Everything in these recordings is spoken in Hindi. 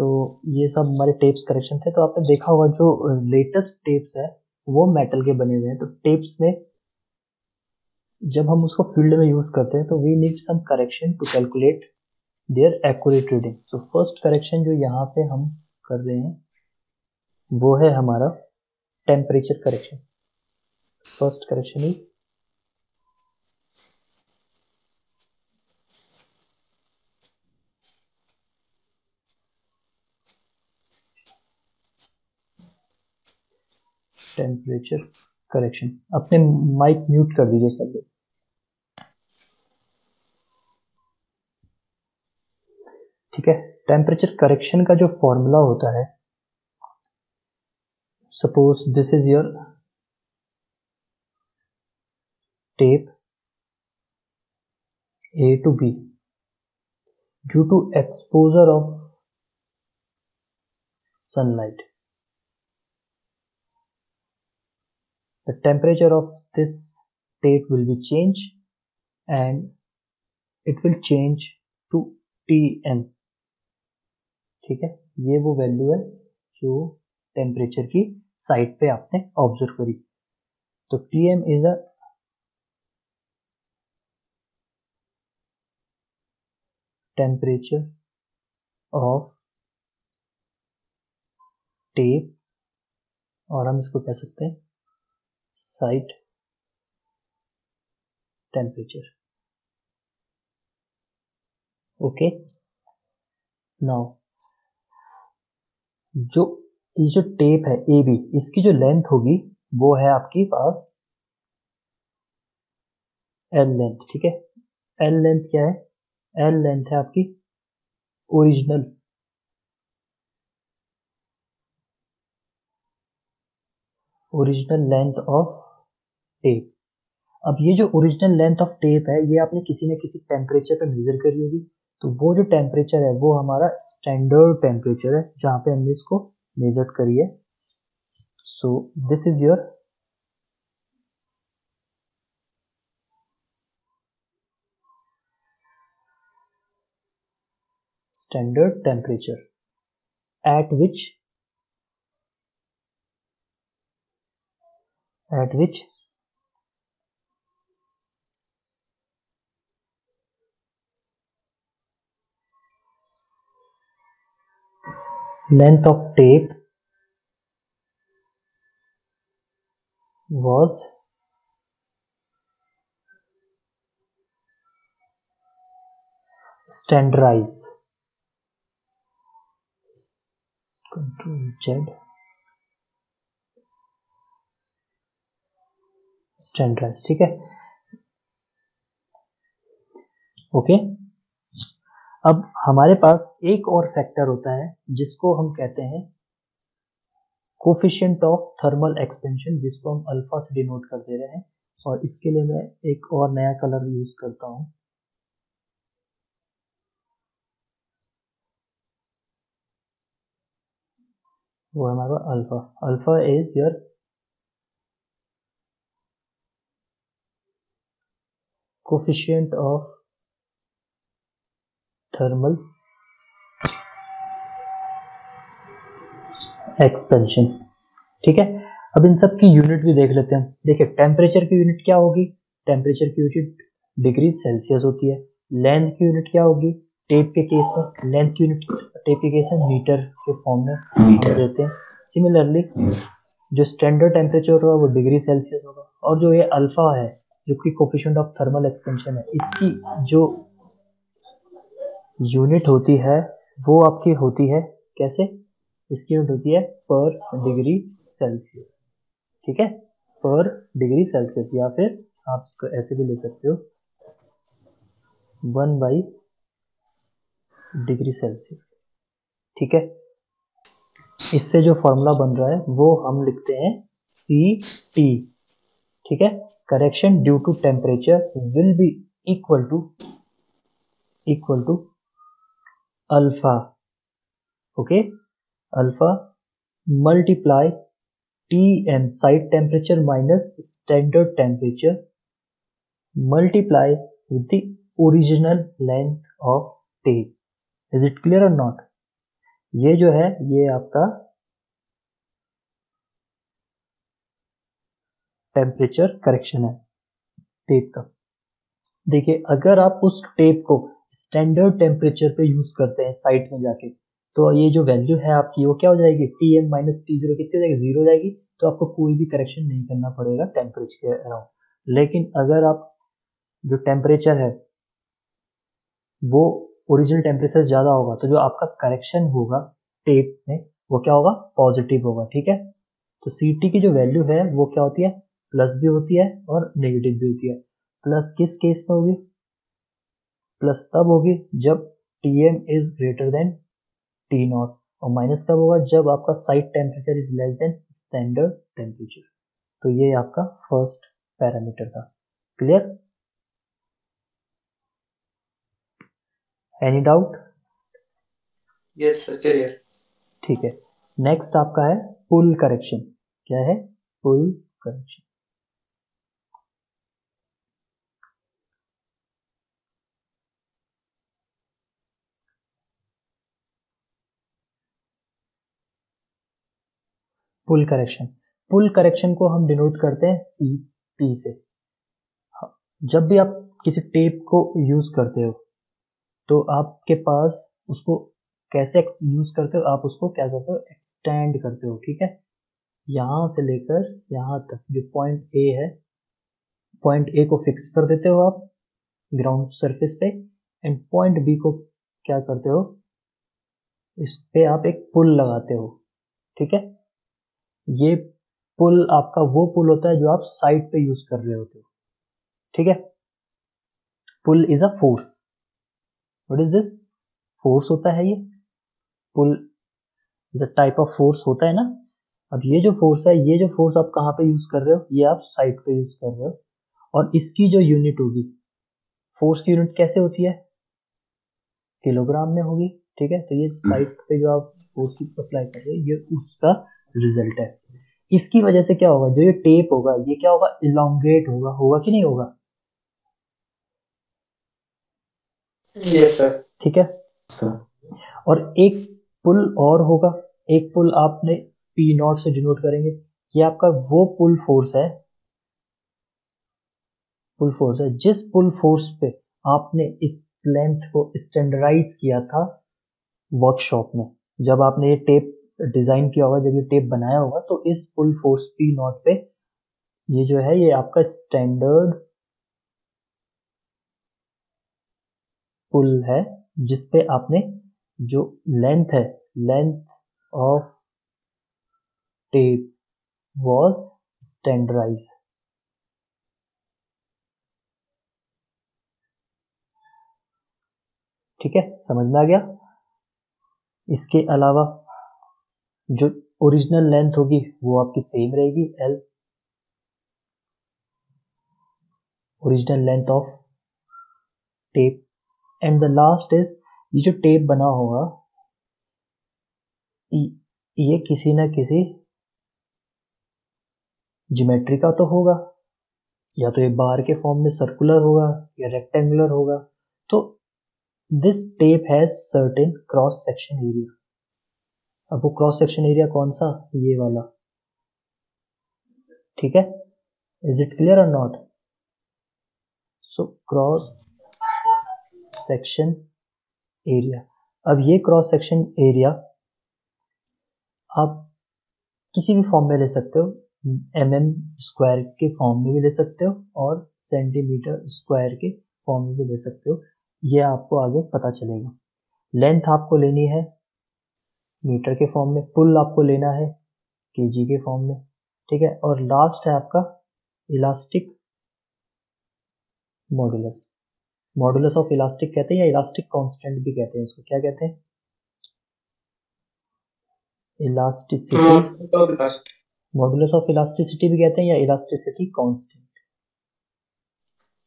तो ये सब हमारे टेप्स करेक्शन थे। तो आपने देखा होगा जो लेटेस्ट टेप्स है वो मेटल के बने हुए हैं। तो टेप्स में जब हम उसको फील्ड में यूज करते हैं तो we need some correction to calculate their accurate reading. तो फर्स्ट करेक्शन जो यहाँ पे हम कर रहे हैं वो है हमारा temperature correction. First correction is temperature correction. अपने माइक म्यूट कर दीजिए सब लोग। ठीक है, टेम्परेचर करेक्शन का जो फॉर्मूला होता है, suppose this is your tape A to B. Due to exposure of sunlight, the temperature of this tape will be changed and it will change to Tm. ठीक है, ये वो वैल्यू है जो टेम्परेचर की साइड पे आपने ऑब्जर्व करी। तो Tm is a temperature of tape, और हम इसको कह सकते हैं साइड टेम्परेचर। ओके, नाउ जो ये जो टेप है ए बी, इसकी जो लेंथ होगी वो है आपके पास एल लेंथ। ठीक है, एल लेंथ क्या है? एल लेंथ है आपकी ओरिजिनल लेंथ ऑफ टेप। अब ये जो ओरिजिनल लेंथ ऑफ टेप है ये आपने किसी न किसी टेम्परेचर पे मेजर करी होगी। तो वो जो टेम्परेचर है वो हमारा स्टैंडर्ड टेम्परेचर है जहां पे हमने इसको मेजर करी है। सो this is your standard temperature at which length of tape was standardized. Control Z, standardized। ठीक है, ओके। अब हमारे पास एक और फैक्टर होता है जिसको हम कहते हैं कोफिशिएंट ऑफ थर्मल एक्सपेंशन, जिसको हम अल्फा से डिनोट कर दे रहे हैं। और इसके लिए मैं एक और नया कलर यूज करता हूं, वो है हमारा alpha. Alpha is your coefficient of thermal expansion. ठीक है, अब इन सब की यूनिट भी देख लेते हैं। देखिए, टेम्परेचर की यूनिट क्या होगी? टेम्परेचर की यूनिट डिग्री सेल्सियस होती है। लेंथ की यूनिट क्या होगी? टेप के केस में लेंथ की यूनिट टेप के केस में मीटर के फॉर्म में हम देते हैं। सिमिलरली जो स्टैंडर्ड टेम्परेचर होगा वो डिग्री सेल्सियस होगा। और जो ये अल्फा है जो कि कोफिशिएंट ऑफ थर्मल एक्सपेंशन है, इसकी जो यूनिट होती है वो आपकी होती है कैसे? इसकी यूनिट होती है पर डिग्री सेल्सियस। ठीक है, पर डिग्री सेल्सियस, या फिर आप इसको ऐसे भी ले सकते हो 1/डिग्री सेल्सियस। ठीक है, इससे जो फॉर्मूला बन रहा है वो हम लिखते हैं CT। ठीक है, correction due to temperature will be equal to alpha. Okay, alpha multiply Tm side temperature minus standard temperature multiply with the original length of tape. Is it clear or not? ये जो है ये आपका टेम्परेचर करेक्शन है टेप का। देखिए अगर आप उस टेप को स्टैंडर्ड टेम्परेचर पे यूज करते हैं साइट में जाके, तो ये जो वैल्यू है आपकी वो क्या हो जाएगी, Tm माइनस T0 कितनी हो जाएगी, 0 हो जाएगी। तो आपको कोई भी करेक्शन नहीं करना पड़ेगा टेम्परेचर के अराउंड। लेकिन अगर आप जो टेम्परेचर है वो ओरिजिनल टेम्परेचर ज़्यादा होगा, तो जो आपका करेक्शन होगा टेप में वो क्या होगा, पॉजिटिव होगा। ठीक है, तो Ct की जो वैल्यू है वो क्या होती है, प्लस भी होती है और नेगेटिव भी होती है। प्लस किस केस में होगी, प्लस तब होगी जब Tm is greater then T0, और माइनस कब होगा, जब आपका site temperature is less then standard temperature. तो ये आपका फर्स्ट पैरामीटर था। Clear, any doubt? Yes sir, clear. ठीक है, नेक्स्ट आपका है पुल करेक्शन। क्या है, पुल करेक्शन। पुल करेक्शन, पुल करेक्शन को हम डिनोट करते हैं Cp से। हाँ, जब भी आप किसी टेप को यूज करते हो तो आपके पास उसको कैसे यूज करते हो, आप उसको क्या करते हो, एक्सटेंड करते हो। ठीक है, यहाँ से लेकर यहाँ तक जो पॉइंट ए है, पॉइंट ए को फिक्स कर देते हो आप ग्राउंड सरफेस पे, एंड पॉइंट बी को क्या करते हो, इस पे आप एक पुल लगाते हो। ठीक है, ये पुल आपका वो पुल होता है जो आप साइट पे यूज कर रहे होते हो। ठीक है, pull is a force. What is this, force होता है ये, pull is a type of force होता है ना। अब ये जो फोर्स है, ये जो फोर्स आप कहाँ पे यूज कर रहे हो, ये आप साइट पे यूज कर रहे हो, और इसकी जो यूनिट होगी, फोर्स की यूनिट कैसे होती है, किलोग्राम में होगी। ठीक है, तो ये साइट पे जो आप फोर्स की अप्लाई कर रहे हो ये उसका रिजल्ट है। इसकी वजह से क्या होगा, जो ये टेप होगा ये क्या होगा, इलोंगेट होगा, होगा कि नहीं होगा। Yes sir. ठीक है, और एक पुल और होगा, एक पुल आपने पी नॉट से डिनोट करेंगे। ये आपका वो पुल फोर्स है, पुल फोर्स है जिस पुल फोर्स पे आपने इस लेंथ को स्टैंडर्डाइज किया था वर्कशॉप में। जब आपने ये टेप डिजाइन किया होगा, जब ये टेप बनाया होगा, तो इस पुल फोर्स पी नॉट पे ये जो है ये आपका स्टैंडर्ड पुल है, जिस पे आपने जो लेंथ है, length of tape was standardise. ठीक है, समझ में आ गया। इसके अलावा जो ओरिजिनल लेंथ होगी वो आपकी सेम रहेगी, L, original length of tape. And the last is, ये जो टेप बना होगा ये किसी ना किसी ज्योमेट्री का तो होगा, या तो ये बार के फॉर्म में सर्कुलर होगा या रेक्टेंगुलर होगा। तो this tape has certain cross section area. अब वो क्रॉस सेक्शन एरिया कौन सा, ये वाला। ठीक है, इज इट क्लियर और not. So cross section area, अब ये क्रॉस सेक्शन एरिया आप किसी भी फॉर्म में ले सकते हो, mm² के फॉर्म में भी ले सकते हो और cm² के फॉर्म में भी ले सकते हो। ये आपको आगे पता चलेगा। लेंथ आपको लेनी है मीटर के फॉर्म में, पुल आपको लेना है केजी के फॉर्म में। ठीक है, और लास्ट है आपका elastic modulus. Modulus of elastic कहते हैं या इलास्टिक कांस्टेंट भी कहते हैं इसको, क्या कहते हैं, इलास्टिसिटी, मॉडुलस ऑफ इलास्टिसिटी भी कहते हैं या इलास्टिसिटी कांस्टेंट।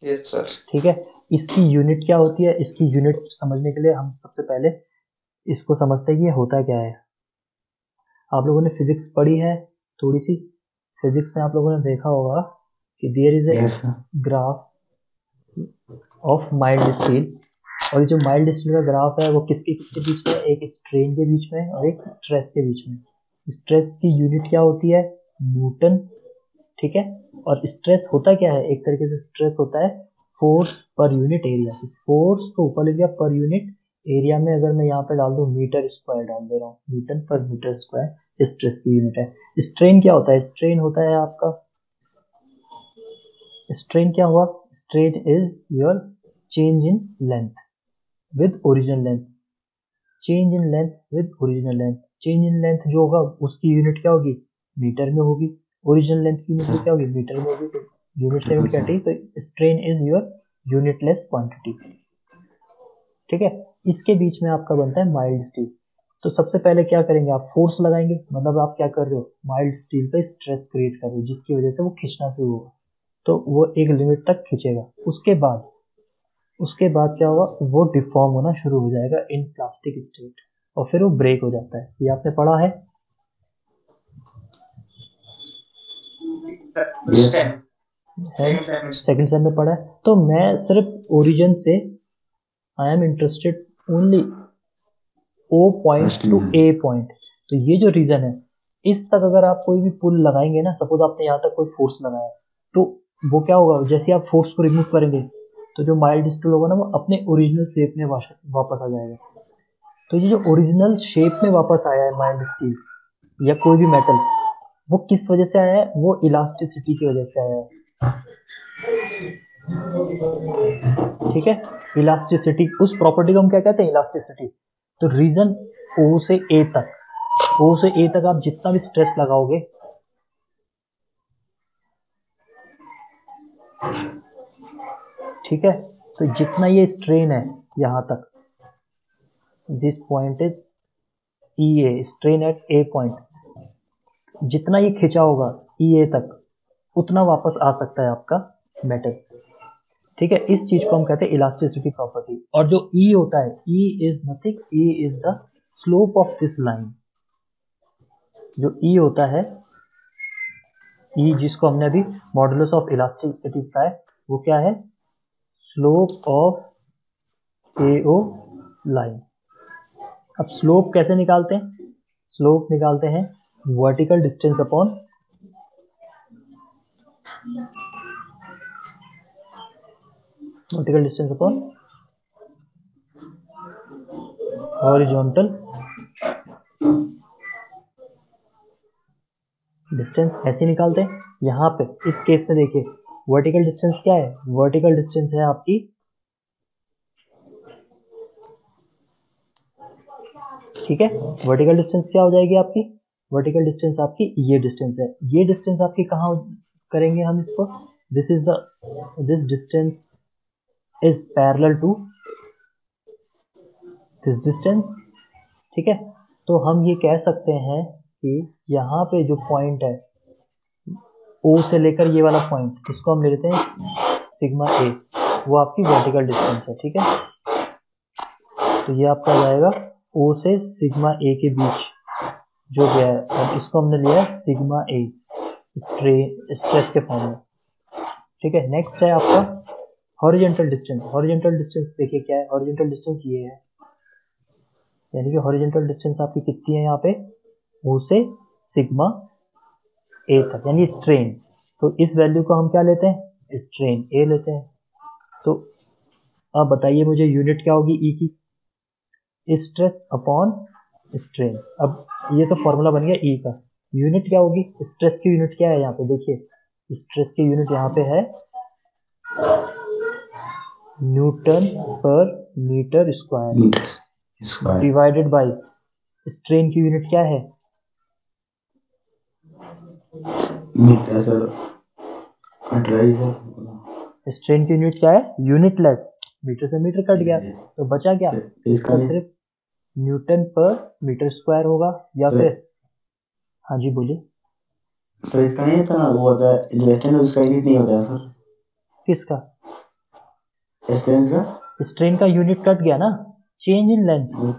Yes sir. ठीक है, इसकी यूनिट क्या होती है, इसकी यूनिट समझने के लिए हम सबसे पहले इसको समझते हैं कि ये होता क्या है। आप लोगों ने फिजिक्स पढ़ी है थोड़ी सी, फिजिक्स में आप लोगों ने देखा होगा कि there is a graph of mild scale और ये जो माइल्ड डिस्टेंस का ग्राफ है वो किसके किसके बीच में है, एक स्ट्रेन के बीच में और एक स्ट्रेस के बीच में। स्ट्रेस की यूनिट क्या होती है, न्यूटन, ठीक है। और स्ट्रेस होता क्या है, एक तरीके से स्ट्रेस होता है force per unit area. Force को ऊपर लिख दिया पर यूनिट एरिया में, अगर मैं यहाँ पे डाल दूं मीटर स्क्वायर डाल दे रहा हूँ, न्यूटन पर मीटर स्क्वायर स्ट्रेस की यूनिट है। स्ट्रेन क्या होता है, स्ट्रेन होता है आपका, स्ट्रेन क्या हुआ, strain is your change in length with original length, change in length with original length. Change in length जो होगा उसकी यूनिट क्या होगी, मीटर में होगी, ओरिजिनल लेंथ की यूनिट भी क्या होगी, मीटर में होगी। तो यूनिट से यूनिट क्या थी, तो strain is your unitless quantity, ठीक है। इसके बीच में आपका बनता है माइल्ड स्टील। तो सबसे पहले क्या करेंगे, आप फोर्स लगाएंगे, मतलब आप क्या कर रहे हो, माइल्ड स्टील पे स्ट्रेस क्रिएट कर रहे हो, जिसकी वजह से वो खींचना शुरू होगा, तो वो एक लिमिट तक खींचेगा। उसके बाद क्या होगा, वो डिफॉर्म होना शुरू हो जाएगा इन प्लास्टिक स्टेट, और फिर वो ब्रेक हो जाता है। ये आपने पढ़ा है, सेकंड सेम में पढ़ा है। तो मैं सिर्फ ओरिजिन से I am interested only O point to A point. तो ये जो रीजन है, इस तक अगर आप कोई भी पुल लगाएंगे ना, सपोज आपने यहाँ तक कोई फोर्स लगाया, तो वो क्या होगा, जैसे आप फोर्स को रिमूव करेंगे तो जो माइल्ड स्टील होगा ना, वो अपने ओरिजिनल शेप में वापस आ जाएगा। तो ये जो ओरिजिनल शेप में वापस आया है माइल्ड स्टील या कोई भी मेटल, वो किस वजह से आया है, वो इलास्टिसिटी की वजह से आया है, ठीक है। इलास्टिसिटी, उस प्रॉपर्टी को हम क्या कहते हैं, इलास्टिसिटी। तो रीजन ओ से ए तक, ओ से ए तक आप जितना भी स्ट्रेस लगाओगे, ठीक है, तो जितना ये स्ट्रेन है यहां तक, this point is E A, strain at A point, जितना ये खिंचा होगा ई ए तक, उतना वापस आ सकता है आपका मेटल, ठीक है। इस चीज को हम कहते हैं इलास्टिसिटी प्रॉपर्टी। और जो ई होता है, E is nothing, E is the slope of this line. जो ई होता है, ई जिसको हमने अभी मॉडुलस ऑफ इलास्टिसिटी का है, वो क्या है, स्लोप ऑफ एओ लाइन। अब स्लोप कैसे निकालते हैं, स्लोप निकालते हैं vertical distance upon horizontal distance, ऐसे निकालते हैं। यहाँ पे इस केस में देखिए वर्टिकल डिस्टेंस क्या है, वर्टिकल डिस्टेंस है आपकी, ठीक है। वर्टिकल डिस्टेंस क्या हो जाएगी आपकी, वर्टिकल डिस्टेंस आपकी ये डिस्टेंस है। ये डिस्टेंस आपकी कहाँ करेंगे हम इसको, this distance is parallel to this distance, ठीक है। तो हम ये कह सकते हैं कि यहाँ पे जो पॉइंट है ओ से लेकर ये वाला पॉइंट, इसको हम ले लेते हैं सिग्मा ए, वो आपकी वर्टिकल डिस्टेंस है, ठीक है। तो ये आपका जाएगा ओ से सिग्मा ए के बीच जो गया है, और इसको हमने लिया है सिग्मा ए स्ट्रेस के फॉर्म में, ठीक है। नेक्स्ट है आपका हॉरिजॉन्टल डिस्टेंस। हॉरिजॉन्टल डिस्टेंस देखिए क्या है, हॉरिजॉन्टल डिस्टेंस ये है, यानी कि हॉरिजॉन्टल डिस्टेंस आपकी कितनी है यहाँ पे, ओ से सिग्मा ए तक, यानी स्ट्रेन। तो इस वैल्यू को हम क्या लेते हैं, स्ट्रेन ए लेते हैं। तो अब बताइए मुझे यूनिट क्या होगी ई की, स्ट्रेस अपॉन स्ट्रेन। अब ये तो फॉर्मूला बन गया ई का, यूनिट क्या होगी, स्ट्रेस की यूनिट क्या है यहाँ पे देखिए, स्ट्रेस की यूनिट यहाँ पे है न्यूटन पर metre square divided by, strain की यूनिट क्या है, मीटर सर, स्ट्रेन की यूनिट क्या है, यूनिटलेस, मीटर से मीटर कट गया, तो बचा क्या, इसका सिर्फ न्यूटन पर मीटर स्क्वायर होगा, या फिर, हाँ जी बोलिए सर इसका नहीं था वो होता है इलेक्ट्रॉन, उसका यूनिट नहीं होता है सर, किसका, स्ट्रेन का, स्ट्रेन का यूनिट कट गया ना, change in length,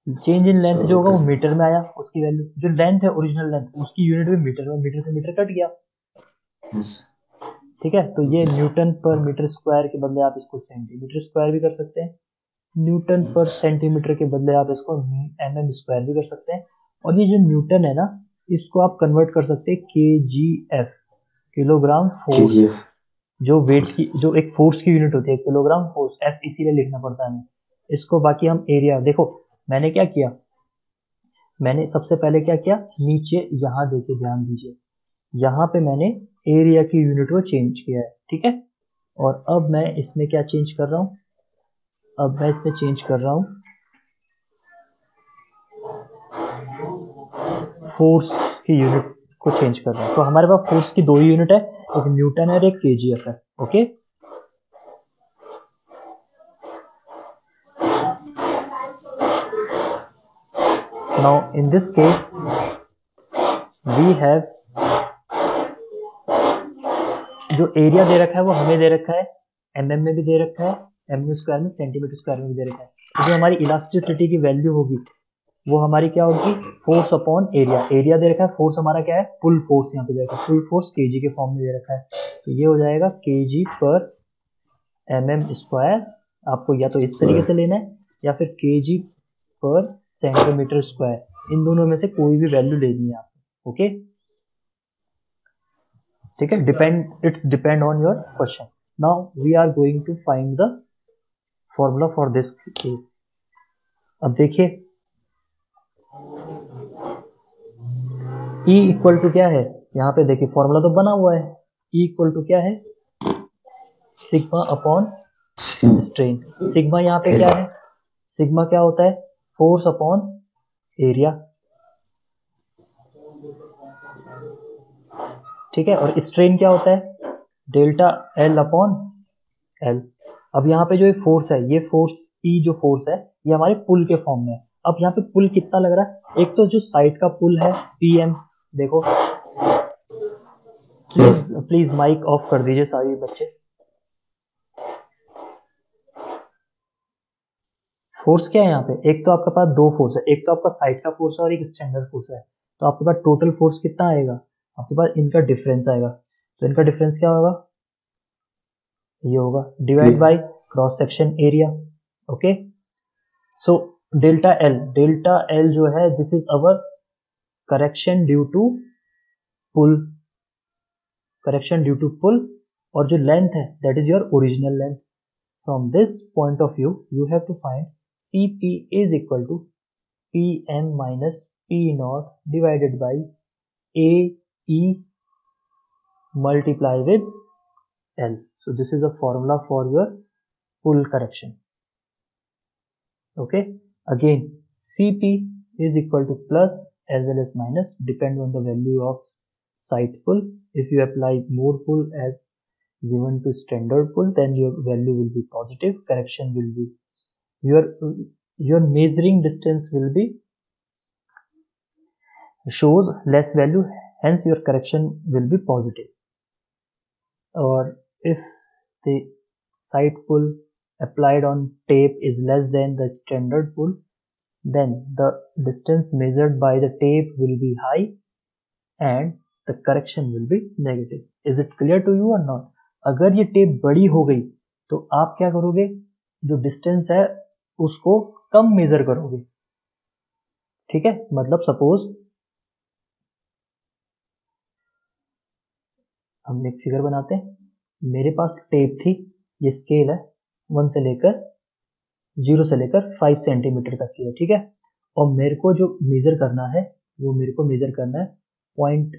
change in length जो होगा वो मीटर में आया, उसकी वैल्यू जो लेंथ है ओरिजिनल लेंथ उसकी यूनिट भी मीटर में, मीटर से मीटर कट गया, ठीक है। तो ये न्यूटन पर मीटर स्क्वायर के बदले आप इसको सेंटीमीटर स्क्वायर भी कर सकते हैं, न्यूटन पर सेंटीमीटर के बदले आप इसको mm स्क्वायर भी कर सकते हैं। और ये जो न्यूटन है ना, इसको आप कन्वर्ट कर सकते हैं kgf, किलोग्राम फोर्स। KGF जो वेट की, जो एक फोर्स की यूनिट होती है, किलोग्राम फोर्स, एफ इसीलिए लिखना पड़ता है हमें इसको। बाकी हम एरिया, देखो मैंने क्या किया, मैंने सबसे पहले क्या किया, नीचे यहाँ देखिए, ध्यान दीजिए, यहाँ पे मैंने एरिया की यूनिट को चेंज किया है, ठीक है। और अब मैं इसमें क्या चेंज कर रहा हूँ, अब मैं इसमें चेंज कर रहा हूँ फोर्स की यूनिट को चेंज कर रहा हूँ। तो हमारे पास फोर्स की दो ही यूनिट है, एक न्यूटन है और एक केजीएफ है। Okay, now in this case we have, जो एरिया दे रखा है वो हमें दे रखा है mm में भी दे रखा है, mm स्क्वायर में, सेंटीमीटर स्क्वायर में भी दे रखा है। तो जो हमारी इलास्टिसिटी की वैल्यू होगी वो हमारी क्या होगी, फोर्स अपॉन एरिया। एरिया दे रखा है, फोर्स हमारा क्या है, पुल फोर्स यहाँ पे दे रखा है, पुल फोर्स केजी के फॉर्म में दे रखा है। तो ये हो जाएगा केजी पर mm स्क्वायर, आपको या तो इस तरीके से लेना है या फिर केजी पर सेंटीमीटर स्क्वायर, इन दोनों में से कोई भी वैल्यू लेनी है आपको। ओके, ठीक है, it's depend on your question. Now we are going to find the formula for this case. अब देखिए E इक्वल टू क्या है, यहाँ पे देखिए फॉर्मूला तो बना हुआ है, E इक्वल टू क्या है, सिग्मा अपॉन स्ट्रेन। सिग्मा यहाँ पे क्या है, सिग्मा क्या होता है, फोर्स अपॉन एरिया, ठीक है। और स्ट्रेन क्या होता है, डेल्टा एल अपॉन एल। अब यहाँ पे जो ये फोर्स है, ये फोर्स ई जो फोर्स है, ये हमारे पुल के फॉर्म में है। अब यहाँ पे पुल कितना लग रहा है, एक तो जो साइड का पुल है पीएम, देखो प्लीज प्लीज माइक ऑफ कर दीजिए सारे बच्चे। फोर्स क्या है यहाँ पे, एक तो आपके पास दो फोर्स है, एक तो आपका साइड का फोर्स है और एक स्टैंडर्ड फोर्स है। तो आपके पास टोटल फोर्स कितना आएगा, आपके पास इनका डिफरेंस आएगा। तो इनका डिफरेंस क्या होगा, ये होगा divide by cross section area. Okay, so delta L जो है, this is our correction due to pull, correction due to pull. और जो लेंथ है that is your original length. From this point of view you have to find Cp is equal to Pm minus P not divided by AE multiply with L. So this is a formula for your pull correction. Okay, again Cp is equal to plus as well as minus, depend on the value of side pull. If you apply more pull as given to standard pull, then your value will be positive, correction will be, your measuring distance will be shows less value, hence your correction will be positive. Or if the side pull applied on tape is less than the standard pull, then the distance measured by the tape will be high and the correction will be negative. Is it clear to you or not? अगर ये टेप बड़ी हो गई तो आप क्या करोगे, जो डिस्टेंस है उसको कम मेजर करोगे, ठीक है। मतलब सपोज हम एक फिगर बनाते हैं, मेरे पास टेप थी, ये स्केल है 1 से लेकर 0 से लेकर 5 सेंटीमीटर तक की है, ठीक है। और मेरे को जो मेजर करना है वो मेरे को मेजर करना है पॉइंट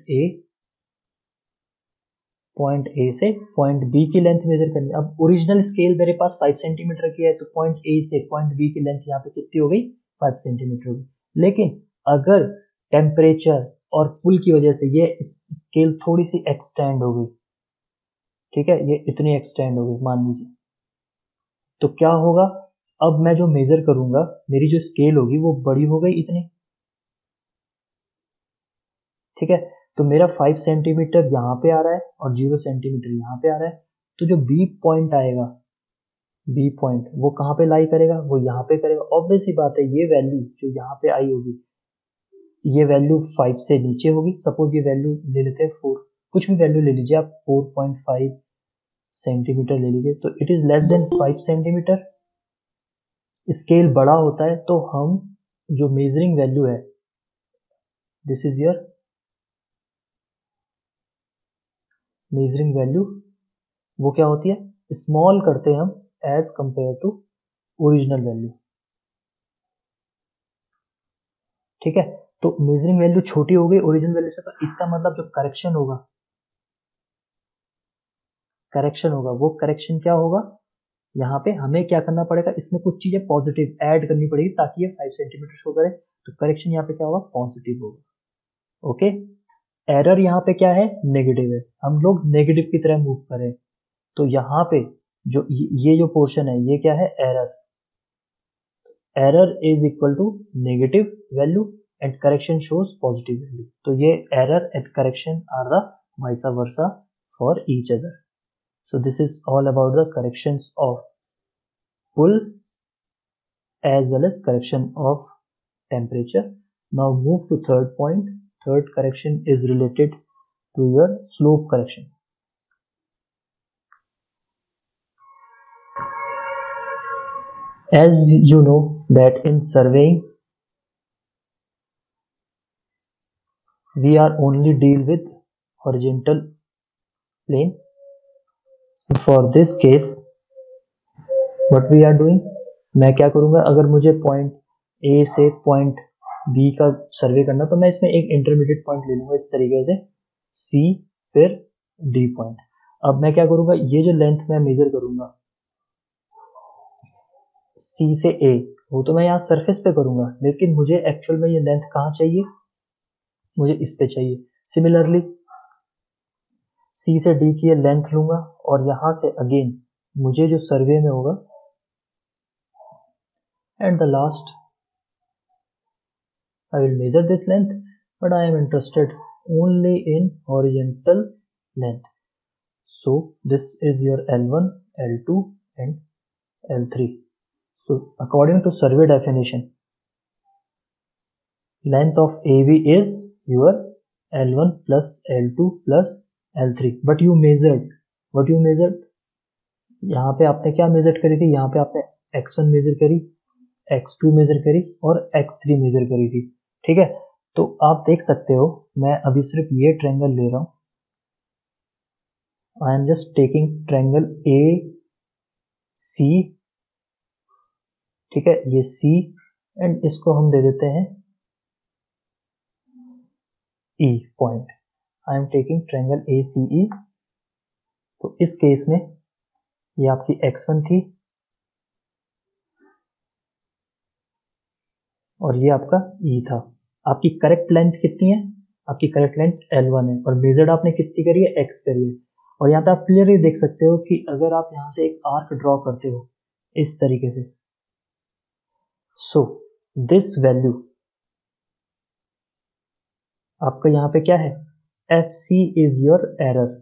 ए से पॉइंट बी की लेंथ मेजर करनी है। अब ओरिजिनल स्केल मेरे पास 5 सेंटीमीटर की है, तो पॉइंट ए से पॉइंट बी की लेंथ यहाँ पे कितनी हो गई, 5 सेंटीमीटर हो गई। लेकिन अगर टेम्परेचर और पुल की वजह से ये स्केल थोड़ी सी एक्सटेंड हो गई, ठीक है, ये इतनी एक्सटेंड हो गई मान लीजिए, तो क्या होगा, अब मैं जो मेजर करूंगा, मेरी जो स्केल होगी वो बड़ी हो गई इतनी, ठीक है। तो मेरा 5 सेंटीमीटर यहाँ पे आ रहा है और 0 सेंटीमीटर यहाँ पे आ रहा है। तो जो बी पॉइंट आएगा, बी पॉइंट वो कहाँ पे लाई करेगा, वो यहाँ पे करेगा। ऑब्वियस सी बात है, ये वैल्यू जो यहाँ पे आई होगी, ये वैल्यू 5 से नीचे होगी। सपोज ये वैल्यू ले लेते हैं 4, कुछ भी वैल्यू ले लीजिए आप, 4.5 सेंटीमीटर ले लीजिए, तो it is less than 5 centimetre. Scale बड़ा होता है तो हम जो मेजरिंग वैल्यू है, this is your measuring value, वो क्या होती है, स्मॉल करते हैं हम as compare to original value. ठीक है, तो मेजरिंग वैल्यू छोटी हो गई ओरिजिनल वैल्यू से, तो इसका मतलब जो करेक्शन होगा वो करेक्शन क्या होगा, यहाँ पे हमें क्या करना पड़ेगा, इसमें कुछ चीजें पॉजिटिव ऐड करनी पड़ेगी ताकि ये 5 सेंटीमीटर शो करे, तो करेक्शन यहाँ पे क्या होगा, पॉजिटिव होगा। ओके, एरर यहाँ पे क्या है, नेगेटिव है, हम लोग नेगेटिव की तरह मूव करें, तो यहाँ पे जो ये जो पोर्शन है ये क्या है, error is equal to negative value and correction shows positive value, तो ये error and correction are the vice versa for each other. So this is all about the corrections of pull as well as correction of temperature. Now move to third point. Third correction is related to your slope correction. As you know that in surveying we are only deal with horizontal plane. So for this case what we are doing, मैं क्या करूँगा, अगर मुझे पॉइंट ए से पॉइंट बी का सर्वे करना तो मैं इसमें एक इंटरमीडिएट पॉइंट ले लूँगा इस तरीके से, सी फिर डी पॉइंट। अब मैं क्या करूँगा, ये जो लेंथ मैं मेजर करूँगा सी से ए, वो तो मैं यहाँ सरफेस पे करूँगा, लेकिन मुझे एक्चुअल में ये लेंथ कहाँ चाहिए, मुझे इस पे चाहिए। सिमिलरली सी से डी की ये लेंथ लूँगा और यहाँ से अगेन मुझे जो सर्वे में होगा, at the last I will measure this length, but I am interested only in horizontal length. So this is your L1, L2 and L3. So according to survey definition, length of AB is your L1 plus L2 plus L3. But you measured, what you measured? यहाँ पे आपने क्या मेजर करी थी, यहाँ पे आपने x1 मेजर करी, x2 मेजर करी और x3 मेजर करी थी। ठीक है, तो आप देख सकते हो मैं अभी सिर्फ ये ट्रायंगल ले रहा हूं, I am just taking triangle A C, ठीक है, ये सी एंड इसको हम दे देते हैं E point, I am taking triangle A C E. तो इस केस में ये आपकी x1 थी और ये आपका ई था। आपकी करेक्ट लेंथ कितनी है, आपकी करेक्ट लेंथ L1 है और मेजर्ड आपने कितनी करी है, x करी है। और यहाँ पे आप क्लियरली देख सकते हो कि अगर आप यहाँ से एक आर्क ड्रॉ करते हो इस तरीके से, सो दिस वैल्यू आपका यहाँ पे क्या है, FC इज योर एरर।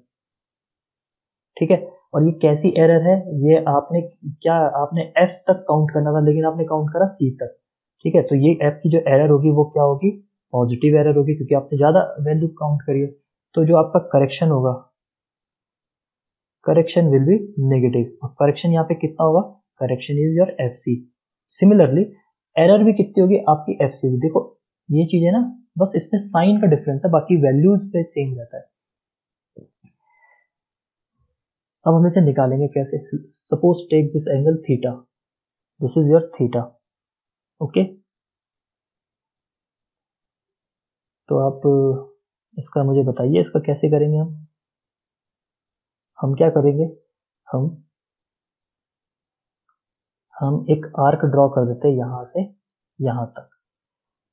ठीक है, और ये कैसी एरर है, ये आपने क्या, आपने F तक काउंट करना था लेकिन आपने काउंट करा C तक। ठीक है, तो ये F की जो एरर होगी वो क्या होगी, पॉजिटिव एरर होगी क्योंकि आपने ज्यादा वैल्यू काउंट करी है। तो जो आपका करेक्शन होगा, करेक्शन विल बी नेगेटिव, और करेक्शन यहाँ पे कितना होगा, correction is your FC। Similarly error भी कितनी होगी, आपकी FC होगी। देखो ये चीज है ना, बस इसमें साइन का डिफरेंस है, बाकी वैल्यूज पे सेम रहता है। अब हम इसे निकालेंगे कैसे, suppose take this angle theta, this is your theta. Okay, तो आप इसका मुझे बताइए इसका कैसे करेंगे हम क्या करेंगे, हम एक आर्क ड्रॉ कर देते हैं यहां से यहां तक,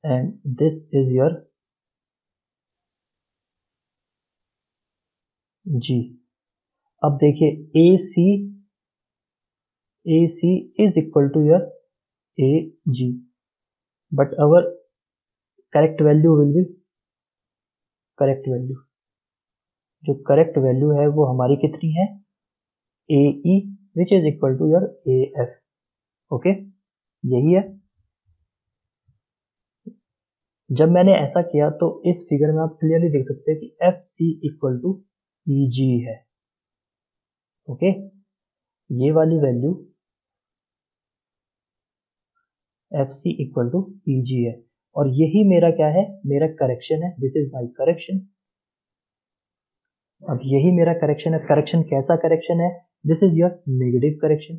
and this is your G. अब देखिए A C is equal to your A G, but our correct value will be, correct value, जो करेक्ट वैल्यू है वो हमारी कितनी है, A E which is equal to your A F. Okay, यही है। जब मैंने ऐसा किया तो इस फिगर में आप क्लियरली देख सकते हैं कि F C equal to E G है। ओके, ये वाली value F C equal to P G है, और यही मेरा क्या है, मेरा करेक्शन है, दिस इज माई करेक्शन। अब यही मेरा करेक्शन है, करेक्शन कैसा करेक्शन है, this is your negative correction,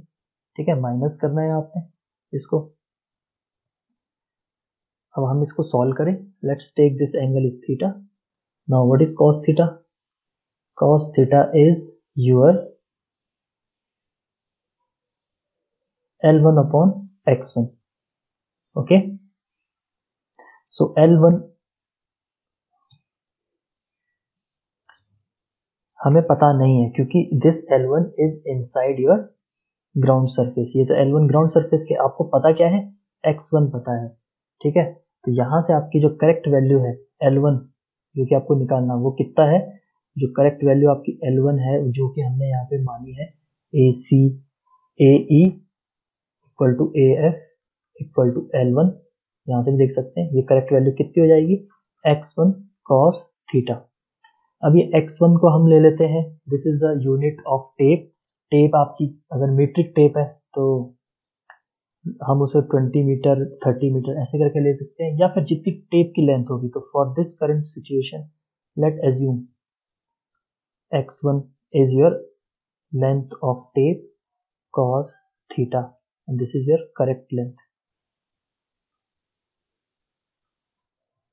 ठीक है, माइनस करना है आपने इसको। अब हम इसको सॉल्व करें, let's take this angle is theta. Now what is cos theta? cos theta is your L1 upon x1, okay? So L1 हमें पता नहीं है क्योंकि this L1 is inside your ground surface, ये तो L1 ग्राउंड सरफेस के, आपको पता क्या है, x1 पता है, ठीक है। तो यहाँ से आपकी जो करेक्ट वैल्यू है L1 जो कि आपको निकालना, वो कितना है, जो करेक्ट वैल्यू आपकी L1 है जो कि हमने यहाँ पे मानी है AC AE equal to AF equal to L1, यहाँ से भी देख सकते हैं ये करेक्ट वैल्यू कितनी हो जाएगी, x1 cos थीटा। अब ये x1 को हम ले लेते हैं, this is the unit of tape. Tape आपकी अगर मीट्रिक टेप है तो हम उसे 20 मीटर 30 मीटर ऐसे करके ले सकते हैं, या फिर जितनी टेप की लेंथ होगी। तो for this current situation late assume x1 is your length of tape cos theta and this is your correct length।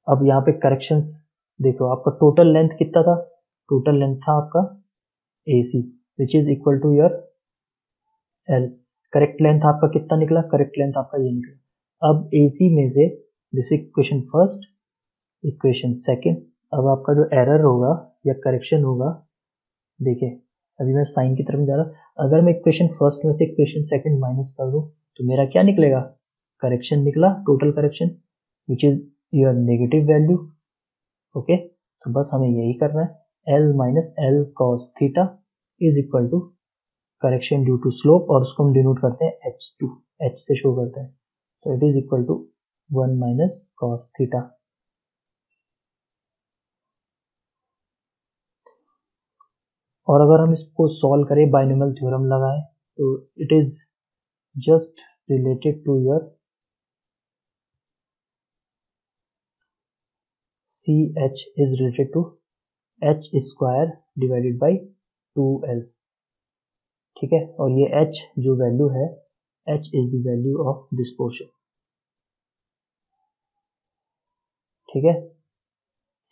अब यहाँ पे करेक्शंस देखो, आपका टोटल लेंथ कितना था, टोटल लेंथ था आपका AC which is equal to your L। Correct length आपका कितना निकला, करेक्ट लेंथ आपका ये निकला। अब AC में से this equation first, equation second, अब आपका जो एरर होगा या करेक्शन होगा, देखिए अभी मैं साइन की तरफ जा रहा, अगर मैं इक्वेशन फर्स्ट में से इक्वेशन सेकंड माइनस कर दूं तो मेरा क्या निकलेगा, करेक्शन निकला, total correction which is your negative value, okay. तो बस हमें यही करना है, L minus L cos theta is equal to correction due to slope, और उसको हम डिनोट करते हैं H2, H से शो करते हैं, तो it is equal to 1 minus cos theta. और अगर हम इसको सॉल्व करें, बाइनोमियल थ्योरम लगाएं, तो it is just related to your CH is related to H square divided by 2L, ठीक है। और ये H जो वैल्यू है, H is the value of this portion, ठीक है।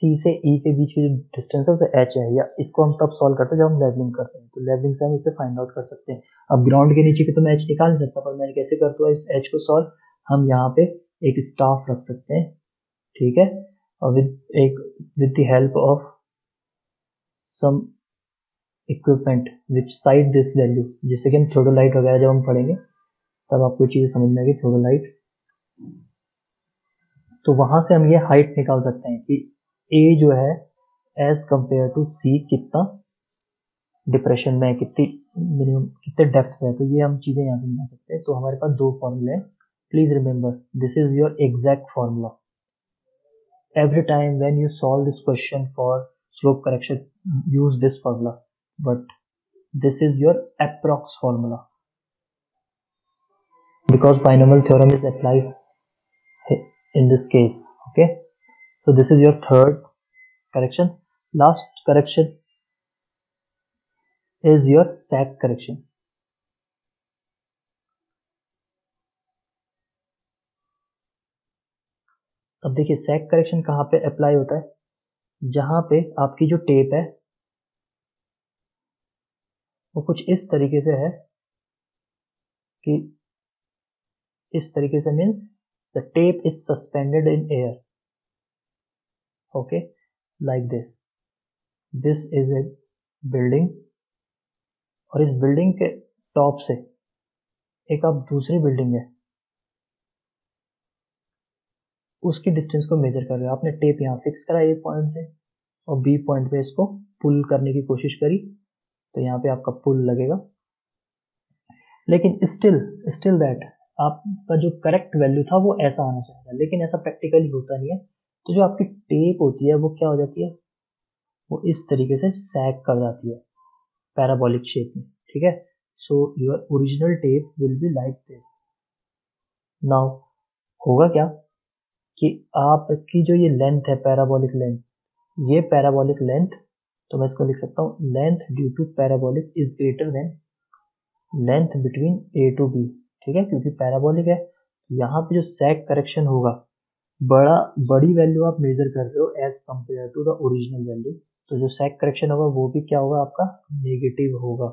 C से E के बीच की जो डिस्टेंस है H है, या इसको हम तब सॉल्व करते हैं जब हम लेवलिंग करते हैं, तो लेवलिंग से हम इसे फाइंड आउट कर सकते हैं। अब ग्राउंड के नीचे की तो मैं H निकाल नहीं सकता, पर मैं कैसे करता हूँ इस H को सॉल्व, हम यहाँ पे एक स्टाफ रख सकते हैं, ठीक है, और with the help of some equipment which side this value, जैसे कि हम थ्योडोलाइट वगैरह जब हम पढ़ेंगे तब आपको चीज़ समझ में आएगी, थ्योडोलाइट। तो वहां से हम ये हाइट निकाल सकते हैं कि A जो है एज कंपेयर टू C कितना डिप्रेशन में है, कितनी मिनिमम कितने डेप्थ पे है, तो ये हम चीज़ें यहाँ से निकाल सकते हैं। तो हमारे पास दो फॉर्मूले हैं, please remember this is your exact formula. Every time when you solve this question for slope correction use this formula, but this is your approx formula because binomial theorem is applied in this case, okay। So this is your third correction। Last correction is your sag correction। अब देखिए sag correction कहाँ पे अप्लाई होता है, जहां पे आपकी जो टेप है वो कुछ इस तरीके से है कि इस तरीके से means the tape is suspended in air, okay, like this is a building, और इस बिल्डिंग के टॉप से एक आप दूसरी बिल्डिंग है उसकी डिस्टेंस को मेजर कर रहे हो, आपने टेप यहाँ फिक्स करा ए पॉइंट से और बी पॉइंट पे इसको पुल करने की कोशिश करी, तो यहाँ पे आपका पुल लगेगा, लेकिन स्टिल दैट आपका जो करेक्ट वैल्यू था वो ऐसा आना चाहिए, लेकिन ऐसा प्रैक्टिकली होता नहीं है। तो जो आपकी टेप होती है वो क्या हो जाती है, वो इस तरीके से सैग कर जाती है पैराबोलिक शेप में, ठीक है। So your original tape will be like this. Now होगा क्या कि आपकी जो ये लेंथ है पैराबोलिक लेंथ, ये पैराबोलिक लेंथ, तो मैं इसको लिख सकता हूँ length due to parabolic is greater than length between A to B. ठीक है, क्योंकि पैराबोलिक है यहाँ पे जो सैग करेक्शन होगा, बड़ी वैल्यू आप मेजर कर रहे हो as compare to the original value, तो जो सैग करेक्शन होगा वो भी क्या होगा आपका नेगेटिव होगा।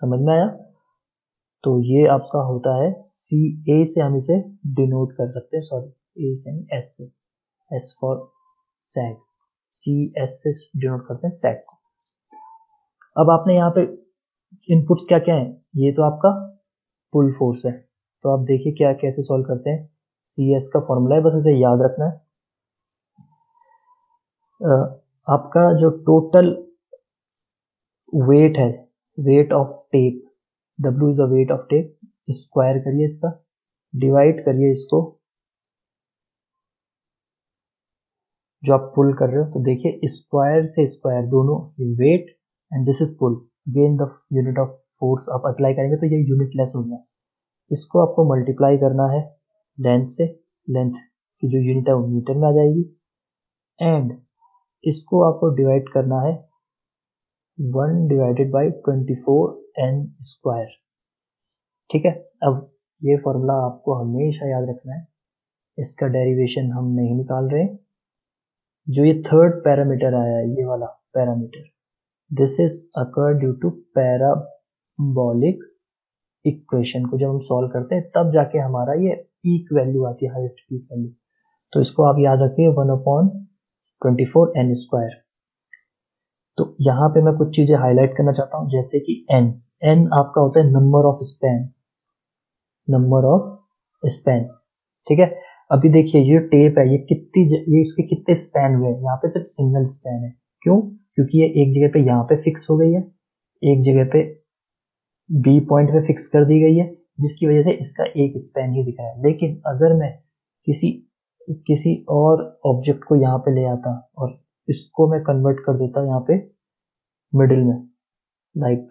समझ में आया? तो ये आपका होता है सी ए से हम इसे डिनोट कर सकते हैं, सॉरी ए से नहीं एस से, S for sag, C S से डिनोट करते हैं सैग को। अब आपने यहाँ पे इनपुट्स क्या क्या है, ये तो आपका पुल फोर्स है, तो आप देखिए क्या कैसे सॉल्व करते हैं। सी एस का फॉर्मूला है, बस इसे याद रखना है। आपका जो टोटल वेट है, weight of tape, W is the weight of tape, square करिए इसका, डिवाइड करिए इसको जो आप पुल कर रहे हो, तो देखिए स्क्वायर से स्क्वायर दोनों weight and this is pull, again the unit of force आप अप्लाई करेंगे तो ये यूनिट लेस हो गया। इसको आपको मल्टीप्लाई करना है लेंथ से, लेंथ की जो यूनिट है वो मीटर में आ जाएगी, एंड इसको आपको डिवाइड करना है 1 डिवाइडेड बाई 24n स्क्वायर। ठीक है, अब ये फॉर्मूला आपको हमेशा याद रखना है, इसका डेरिवेशन हम नहीं निकाल रहे। जो ये थर्ड पैरामीटर आया है, ये वाला parameter, this is occur due to parabolic equation को जब हम सॉल्व करते हैं तब जाके हमारा ये पीक वैल्यू आती है, हाईएस्ट पीक वैल्यू। तो इसको आप याद रखिए 1/24n स्क्वायर। तो यहाँ पे मैं कुछ चीजें हाईलाइट करना चाहता हूँ, जैसे कि n आपका होता है number of span, number of span. ठीक है, अभी देखिए ये टेप है, ये इसके कितने स्पैन हुए हैं, यहाँ पे सिर्फ सिंगल स्पैन है। क्यों? क्योंकि ये एक जगह पे यहाँ पे फिक्स हो गई है, एक जगह पे बी पॉइंट पे फिक्स कर दी गई है, जिसकी वजह से इसका एक स्पैन ही दिख रहा है। लेकिन अगर मैं किसी और ऑब्जेक्ट को यहाँ पे ले आता और इसको मैं कन्वर्ट कर देता यहाँ पे मिडिल में, like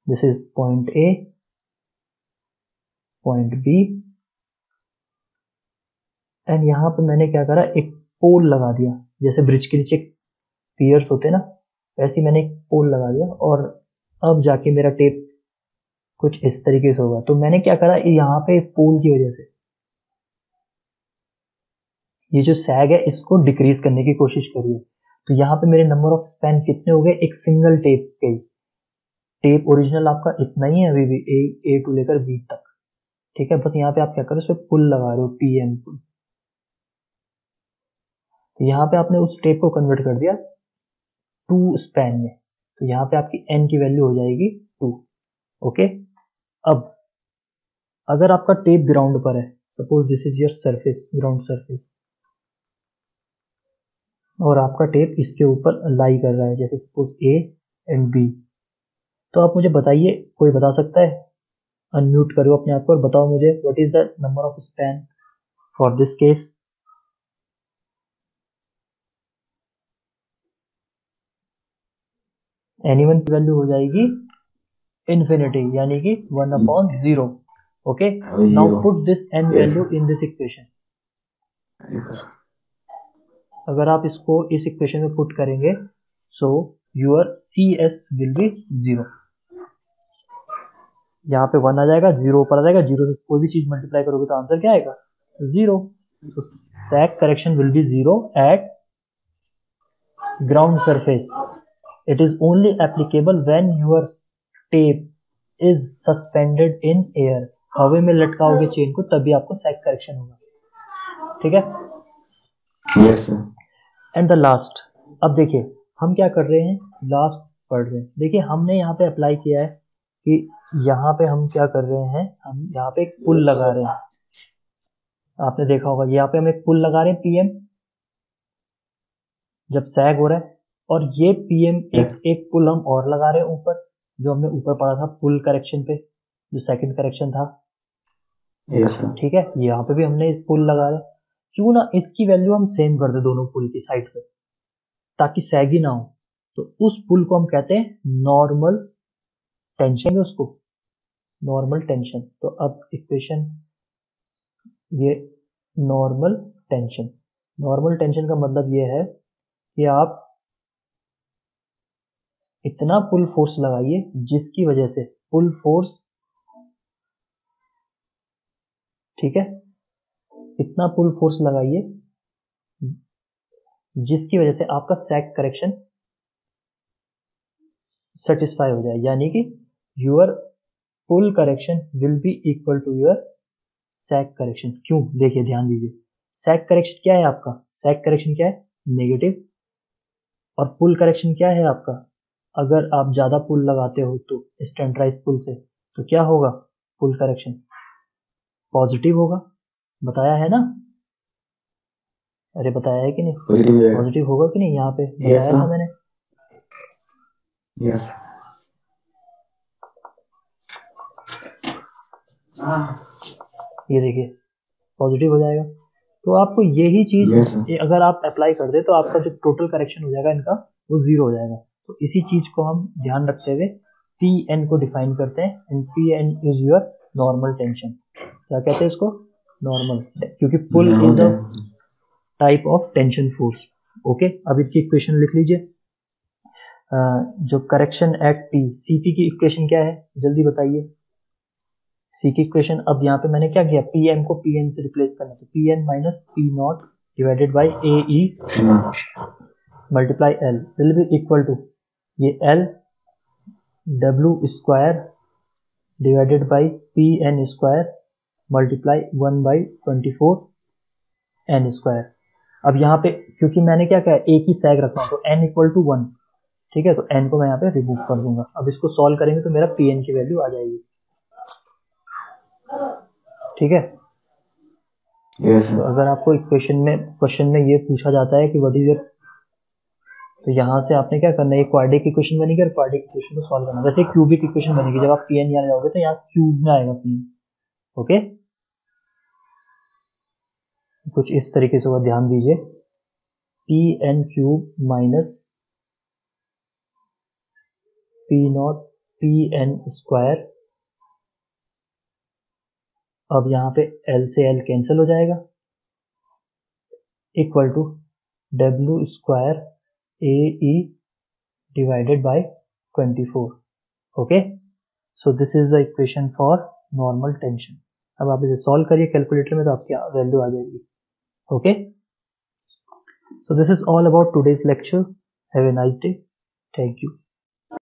this is point A, point B, and यहाँ पे मैंने क्या करा, एक पोल लगा दिया, जैसे ब्रिज के नीचे पियर्स होते हैं ना, वैसे मैंने एक पोल लगा दिया, और अब जाके मेरा टेप कुछ इस तरीके से होगा। तो मैंने क्या करा, यहाँ पे पोल की वजह से ये जो सैग है इसको डिक्रीज करने की कोशिश करिए। तो यहाँ पे मेरे नंबर ऑफ स्पैन कितने हो गए, एक सिंगल टेप के, टेप ओरिजिनल आपका इतना ही है अभी भी, ए टू लेकर बी तक। ठीक है, बस यहाँ पे आप क्या करो, उस पर पुल लगा रहे हो, पीएन पुल। तो यहाँ पे आपने उस टेप को कन्वर्ट कर दिया 2 स्पैन में, तो यहाँ पे आपकी एन की वैल्यू हो जाएगी 2। ओके, अब अगर आपका टेप ग्राउंड पर है, suppose this is your surface, ground surface, और आपका टेप इसके ऊपर लाई कर रहा है, जैसे सपोज ए एंड बी, तो आप मुझे बताइए, कोई बता सकता है? अनम्यूट करो अपने आप को और बताओ मुझे what is the number of span for this case. N one की वैल्यू हो जाएगी इन्फिनिटी, यानी कि 1/0। Okay, now put this N value in this equation. अगर आप इसको इस इक्वेशन में पुट करेंगे, so your C S will be 0। यहाँ पे 1 आ जाएगा, 0 ऊपर आ जाएगा, 0 से कोई भी चीज मल्टीप्लाई करोगे तो आंसर क्या आएगा, 0। So sag correction will be 0 at ground surface. It is only applicable when your tape is suspended in air. हवा में लटकाओगे चेन को तभी आपको सैग करेक्शन होगा। ठीक है, yes sir. And the last, अब देखिए हम क्या कर रहे हैं, लास्ट पढ़ रहे हैं। देखिए हमने यहाँ पे अप्लाई किया है कि यहाँ पे हम क्या कर रहे हैं, हम यहाँ पे एक पुल लगा रहे हैं, आपने देखा होगा यहाँ पे हम एक पुल लगा रहे हैं पीएम, जब सैग हो रहा है, और ये पीएम एक पुल हम और लगा रहे हैं ऊपर, जो हमने ऊपर पढ़ा था पुल करेक्शन पे, जो सेकंड करेक्शन था। Yes sir. ठीक है, यहाँ पे भी हमने पुल लगा रहे, क्यों ना इसकी वैल्यू हम सेम कर दे दोनों पुल की साइड पे, ताकि सैग ही ना हो। तो उस पुल को हम कहते हैं नॉर्मल टेंशन, उसको नॉर्मल टेंशन। तो अब इक्वेशन ये नॉर्मल टेंशन। नॉर्मल टेंशन का मतलब ये है कि आप इतना पुल फोर्स लगाइए जिसकी वजह से पुल फोर्स, ठीक है, इतना पुल फोर्स लगाइए जिसकी वजह से आपका सैक करेक्शन सेटिस्फाई हो जाए, यानी कि your pull correction will be equal to your sag correction. क्यों? देखिए ध्यान दीजिए, सैक करेक्शन क्या है आपका? सैक करेक्शन क्या है? नेगेटिव। और पुल करेक्शन क्या है आपका? अगर आप ज्यादा पुल लगाते हो तो स्टैंडर्डाइज पुल से, तो क्या होगा? पुल करेक्शन पॉजिटिव होगा। बताया है ना? अरे बताया है कि नहीं? पॉजिटिव होगा कि नहीं? यहाँ पे बताया था मैंने। यस। ये देखिए पॉजिटिव हो जाएगा। तो आपको यही चीज अगर आप अप्लाई कर दे तो आपका जो टोटल करेक्शन हो जाएगा इनका वो जीरो हो जाएगा। तो इसी चीज को हम ध्यान रखते हुए पी एन को डिफाइन करते हैं, and P N is your normal tension. क्या कहते हैं इसको? नॉर्मल, क्योंकि pull is a type of tension force. Okay, अब इसकी इक्वेशन लिख लीजिए। जो करेक्शन एट टी, सीपी की इक्वेशन क्या है जल्दी बताइए। सी की इक्वेशन, अब यहाँ पे मैंने क्या किया, पी एम को पी एन से रिप्लेस करना, तो P N minus P naught divided by A E multiply L will be equal to ये L W square divided by P N square multiply 1/24 N square. अब यहाँ पे क्योंकि मैंने क्या कहा, एक ही सैग रखा हूँ तो एन इक्वल टू 1, ठीक है, तो एन को मैं यहाँ पे रिमूव कर दूंगा। अब इसको सॉल्व करेंगे तो मेरा पी एन की वैल्यू आ जाएगी, ठीक है। तो अगर आपको क्वेश्चन में ये पूछा जाता है कि व्हाट इज योर, तो यहाँ से आपने क्या करना है, क्वाड्रेटिक इक्वेशन बनेगी और क्वाड्रेटिक इक्वेशन को सॉल्व करना। वैसे क्यूबिक इक्वेशन बनेगी, जब आप पी एन यहाँ जाओगे तो यहाँ क्यूब में आएगा पी एन। ओके, कुछ इस तरीके से वो ध्यान दीजिए, P N cube minus P not P N square. अब यहाँ पे एल से एल कैंसिल हो जाएगा, equal to W square A E divided by 24। Okay, so this is the equation for normal tension. अब आप इसे सॉल्व करिए कैलकुलेटर में तो आपकी वैल्यू आ जाएगी। Okay, so this is all about today's lecture. Have a nice day. Thank you.